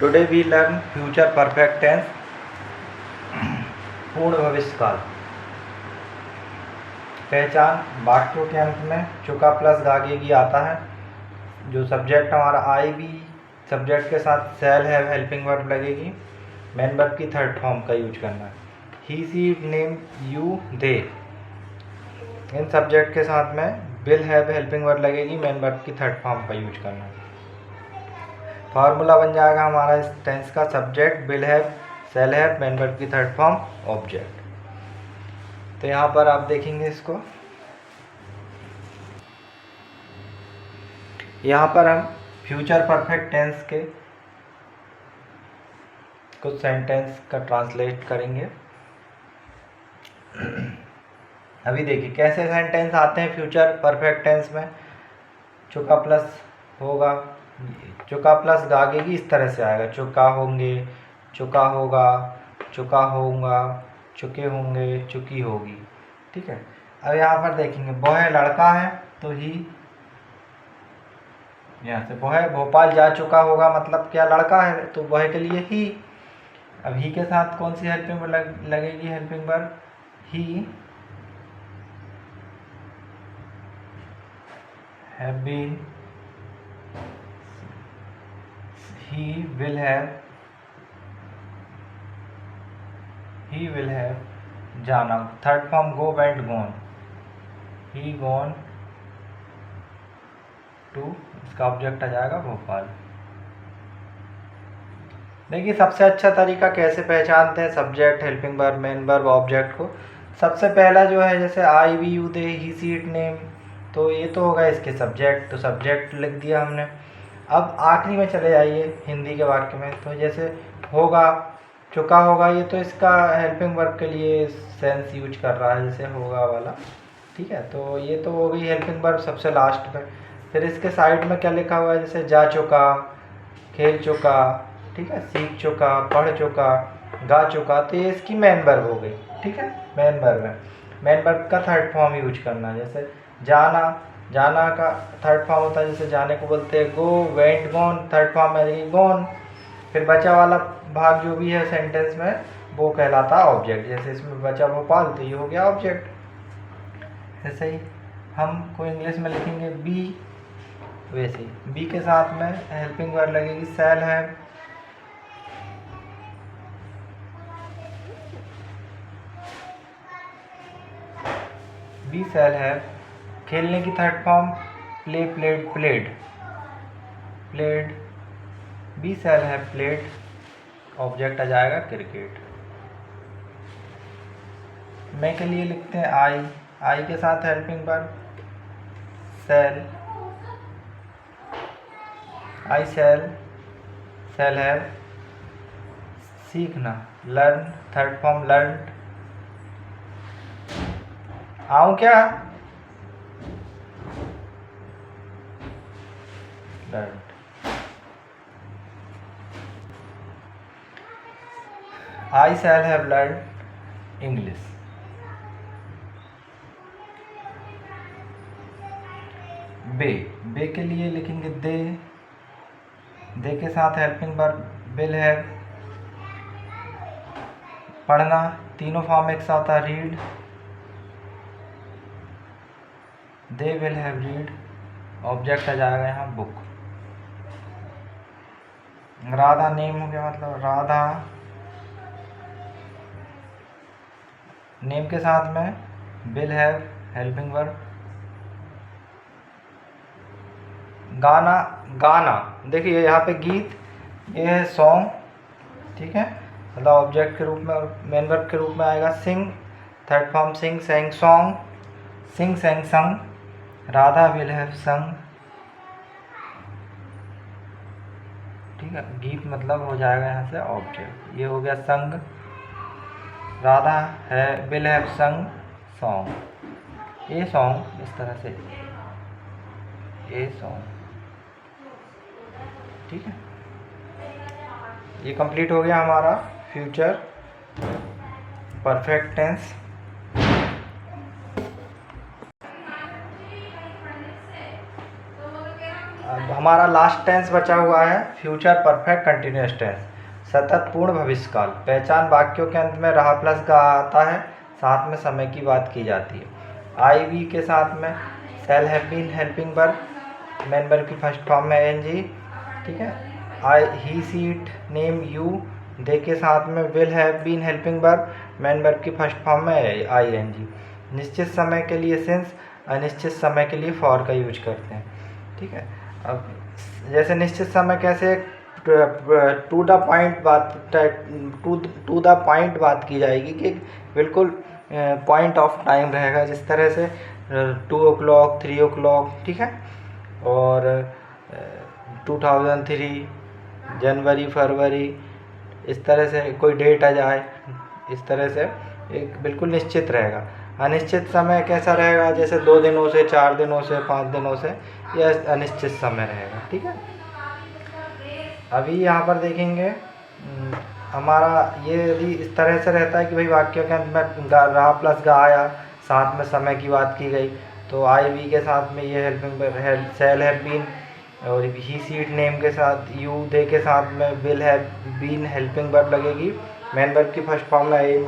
Today we learn future perfect tense, पूर्ण भविष्यकाल। पहचान वाक्यों के अंत में चुका प्लस गागेगी आता है। जो सब्जेक्ट हमारा आई भी सब्जेक्ट के साथ शैल हैव हेल्पिंग वर्ब लगेगी। मेन वर्ब की थर्ड फॉर्म का यूज करना है। He she name you they, इन सब्जेक्ट के साथ में विल हैव हेल्पिंग वर्ब लगेगी। मेन वर्ब की थर्ड फॉर्म का यूज करना है। फार्मूला बन जाएगा हमारा इस टेंस का, subject will have shall have main verb की थर्ड फॉर्म ऑब्जेक्ट। तो यहाँ पर आप देखेंगे इसको, यहाँ पर हम फ्यूचर परफेक्ट टेंस के कुछ सेंटेंस का ट्रांसलेट करेंगे। अभी देखिए कैसे सेंटेंस आते हैं फ्यूचर परफेक्ट टेंस में। चुका प्लस होगा, चुका प्लस गागेगी इस तरह से आएगा। चुका होंगे, चुका होगा, चुका होगा, चुके होंगे, चुकी होगी। ठीक है। अब यहाँ पर देखेंगे वह लड़का है तो ही, यहाँ से वह भोपाल जा चुका होगा मतलब क्या, लड़का है तो वह के लिए ही। अब ही के साथ कौन सी हेल्पिंग वर्ब लगेगी, helping verb he have been, he will have जाना। Third form go went gone, he gone to, इसका ऑब्जेक्ट आ जाएगा भोपाल। देखिए सबसे अच्छा तरीका कैसे पहचानते हैं subject helping verb main verb object को। सबसे पहला जो है जैसे I we you they he she it name, तो ये तो होगा इसके सब्जेक्ट, तो सब्जेक्ट लिख दिया हमने। अब आखिरी में चले जाइए हिंदी के वाक्य में, तो जैसे होगा, चुका होगा, ये तो इसका हेल्पिंग वर्ब के लिए सेंस यूज कर रहा है जैसे होगा वाला। ठीक है, तो ये तो हो गई हेल्पिंग वर्ब सबसे लास्ट में। फिर इसके साइड में क्या लिखा हुआ है, जैसे जा चुका, खेल चुका, ठीक है, सीख चुका, पढ़ चुका, गा चुका, तो ये इसकी मेन वर्ब हो गई। ठीक है, मेन वर्ब है। मेन वर्ब का थर्ड फॉर्म यूज करना, जैसे जाना, जाना का थर्ड फॉर्म होता है, जैसे जाने को बोलते हैं गो, वेंट गॉन, थर्ड फॉर्म में गॉन। फिर बचा वाला भाग जो भी है सेंटेंस में वो कहलाता है ऑब्जेक्ट। जैसे इसमें बचा भोपाल तो ये हो गया ऑब्जेक्ट। ऐसे ही हम को इंग्लिश में लिखेंगे बी, वैसे ही बी के साथ में हेल्पिंग वर्ब लगेगी shall have, we shall have. खेलने की third form play played played, played, we shall have played, object आ जाएगा क्रिकेट। मैं के लिए लिखते हैं आई, आई के साथ helping verb shall, I shall, shall have. सीखना लर्न, थर्ड फॉर्म लर्न, आऊँ क्या, learn. I shall have learned English. बे, बे के लिए लिखेंगे दे, दे के साथ हेल्पिंग वर्ब विल हैव। पढ़ना तीनों फॉर्म एक साथ होता है, read, they will have read, object आ जाएगा यहाँ बुक। राधा नेम हो गया, मतलब राधा, नेम के साथ में विल हैव हेल्पिंग वर्ब। गाना, गाना देखिए यहाँ पे गीत, ये है सॉन्ग, ठीक है, मतलब ऑब्जेक्ट के रूप में और मेन वर्ब के रूप में आएगा। सिंग, थर्ड फॉर्म सिंग सेंग सॉन्ग, सिंग सेंग संग, राधा विल हैव संग। ठीक है, गीत मतलब हो जाएगा यहाँ से ऑब्जेक्ट, ये हो गया संग, राधा है विल हैव संग सॉन्ग, ए सॉन्ग, इस तरह से ए सॉन्ग। ठीक है, ये कंप्लीट हो गया हमारा फ्यूचर परफेक्ट टेंस। अब हम हमारा लास्ट टेंस बचा हुआ है फ्यूचर परफेक्ट कंटिन्यूअस टेंस, सतत पूर्ण भविष्यकाल। पहचान वाक्यों के अंत में रहा प्लस गा आता है, साथ में समय की बात की जाती है। आई वी के साथ में shall have been helping verb, main verb की फर्स्ट फॉर्म में एनजी, ठीक है। I he she it name you, they के साथ में will have been helping verb, main verb की फर्स्ट फॉर्म में आई एन जी। निश्चित समय के लिए सिंस, अनिश्चित समय के लिए फॉर का यूज करते हैं, ठीक है। अब जैसे निश्चित समय कैसे टू द पॉइंट बात, टू द पॉइंट बात की जाएगी कि बिल्कुल पॉइंट ऑफ टाइम रहेगा, जिस तरह से 2 o'clock 3 o'clock, ठीक है। और 2003 जनवरी फरवरी, इस तरह से कोई डेट आ जाए, इस तरह से एक बिल्कुल निश्चित रहेगा। अनिश्चित समय कैसा रहेगा, जैसे 2 दिनों से 4 दिनों से 5 दिनों से, यह अनिश्चित समय रहेगा, ठीक है। अभी यहाँ पर देखेंगे हमारा ये यदि इस तरह से रहता है कि भाई वाक्य के अंत में रहा प्लस गा आया, साथ में समय की बात की गई, तो आई वी के साथ में ये हेल्पिंग सेल हैव बीन, और ही सीट नेम के साथ यू, दे के साथ में will have been helping verb लगेगी, मेन वर्ब की फर्स्ट फॉर्म में आई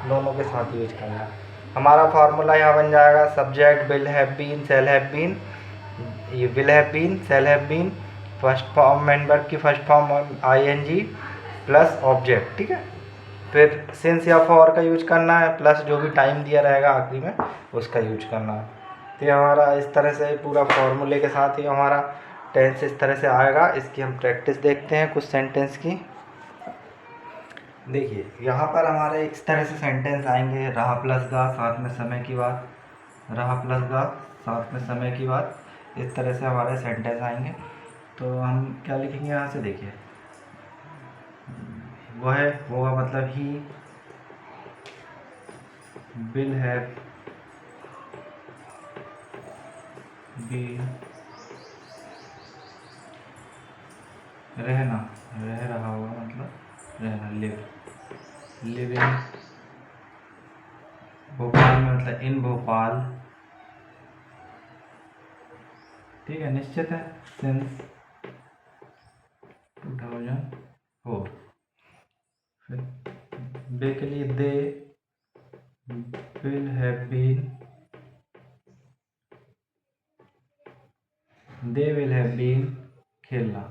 दोनों के साथ यूज करना। हमारा फार्मूला यहाँ बन जाएगा subject will have been shall have been, ये will have been shall have been first form main verb की first form I N G plus object, ठीक है। फिर सिंस या फॉर का यूज करना है, प्लस जो भी टाइम दिया रहेगा आखिरी में उसका यूज करना है। तो हमारा इस तरह से पूरा फॉर्मूले के साथ ही हमारा टेंस इस तरह से आएगा। इसकी हम प्रैक्टिस देखते हैं कुछ सेंटेंस की। देखिए यहाँ पर हमारे इस तरह से सेंटेंस आएंगे, रहा प्लस गा साथ में समय की बात, रहा प्लस गा साथ में समय की बात, इस तरह से हमारे सेंटेंस आएंगे। तो हम क्या लिखेंगे यहाँ से, देखिए वह होगा मतलब ही विल हैव बीन, रहना रह रहा होगा मतलब रहना, लिविंग, भोपाल में मतलब इन भोपाल, ठीक है, निश्चित है सिंस 2004। फिर बे के लिए they will have been, they will have been खेलना,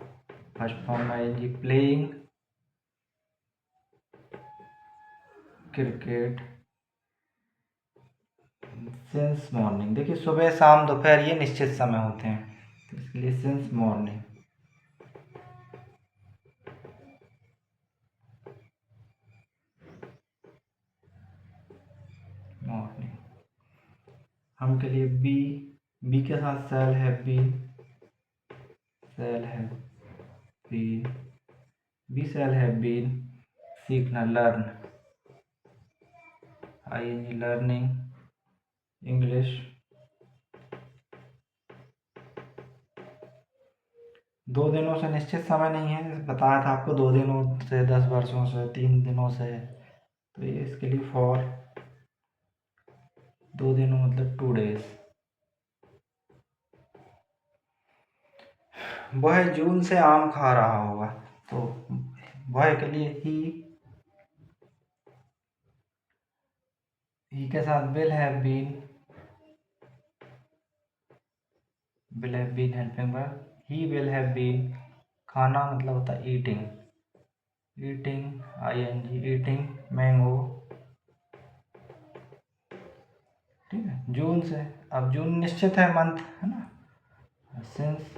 फर्स्ट फॉर्म में आएगी प्लेइंग क्रिकेट सिंस मॉर्निंग। देखिए सुबह शाम दोपहर ये निश्चित समय होते हैं, तो इसके लिए सिंस मॉर्निंग। मॉर्निंग हम के लिए बी के साथ shall have been, shall have been, we shall have been सीखना, learn I N G learning English. दो दिनों से निश्चित समय नहीं है, बताया था आपको 2 दिनों से 10 वर्षों से 3 दिनों से, तो ये इसके लिए फॉर 2 दिनों मतलब 2 days। वह जून से आम खा रहा होगा, तो वह के लिए ही के साथ will have been helping verb, he will have been खाना मतलब होता है eating, eating I N G eating mango, ठीक है। जून से, अब जून निश्चित है मंथ, है ना, सिंस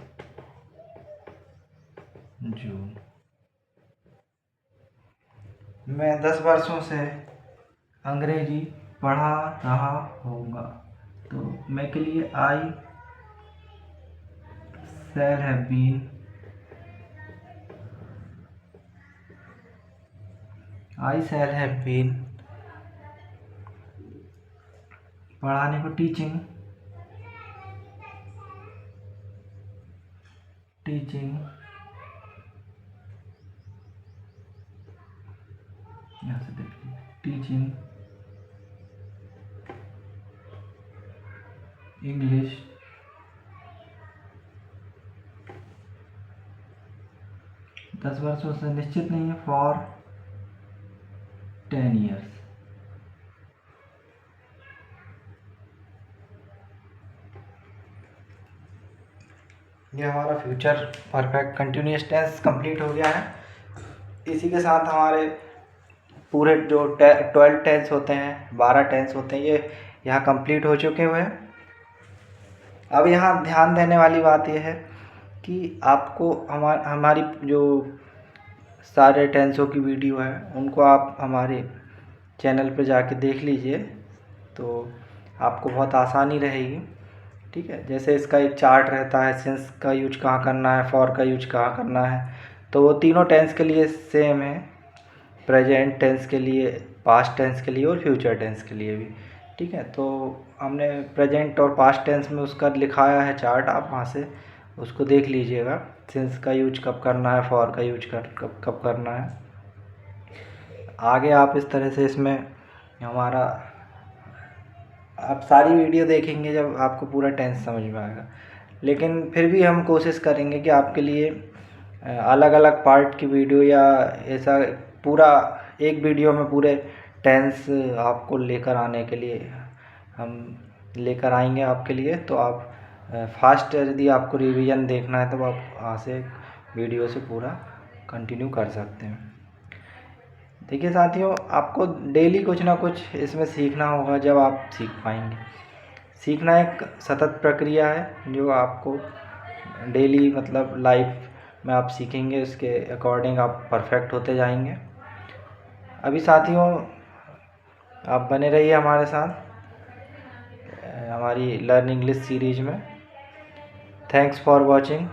जून। मैं 10 वर्षों से अंग्रेजी पढ़ा रहा होगा, तो मैं के लिए I shall have been, I shall have been पढ़ाने को टीचिंग, टीचिंग यहाँ से देखिए टीचिंग इंग्लिश 10 वर्षों से निश्चित नहीं है, फॉर 10 ईयर्स। ये हमारा future perfect continuous tense complete हो गया है। इसी के साथ हमारे पूरे जो 12 टेंस होते हैं, 12 टेंस होते हैं, ये यहाँ कंप्लीट हो चुके हुए हैं। अब यहाँ ध्यान देने वाली बात यह है कि आपको हमारी जो सारे टेंसों की वीडियो है उनको आप हमारे चैनल पे जाके देख लीजिए, तो आपको बहुत आसानी रहेगी। ठीक है, जैसे इसका एक चार्ट रहता है, सिंस का यूज कहाँ करना है, फॉर का यूज कहाँ करना है, तो वो तीनों टेंस के लिए सेम है, प्रेजेंट टेंस के लिए, पास्ट टेंस के लिए और फ्यूचर टेंस के लिए भी। ठीक है, तो हमने प्रेजेंट और पास्ट टेंस में उसका लिखाया है चार्ट, आप वहाँ से उसको देख लीजिएगा, सिंस का यूज कब करना है, फॉर का यूज कब करना है। आगे आप इस तरह से इसमें हमारा आप सारी वीडियो देखेंगे जब आपको पूरा टेंस समझ में आएगा। लेकिन फिर भी हम कोशिश करेंगे कि आपके लिए अलग अलग पार्ट की वीडियो या ऐसा पूरा एक वीडियो में पूरे टेंस आपको लेकर आने के लिए हम लेकर आएंगे आपके लिए। तो आप फास्ट यदि आपको रिवीजन देखना है तो आप वहाँ से वीडियो से पूरा कंटिन्यू कर सकते हैं। देखिए साथियों, आपको डेली कुछ ना कुछ इसमें सीखना होगा, जब आप सीख पाएंगे। सीखना एक सतत प्रक्रिया है जो आपको डेली मतलब लाइफ में आप सीखेंगे, उसके अकॉर्डिंग आप परफेक्ट होते जाएंगे। अभी साथियों आप बने रहिए हमारे साथ हमारी लर्न इंग्लिश सीरीज में। Thanks for watching.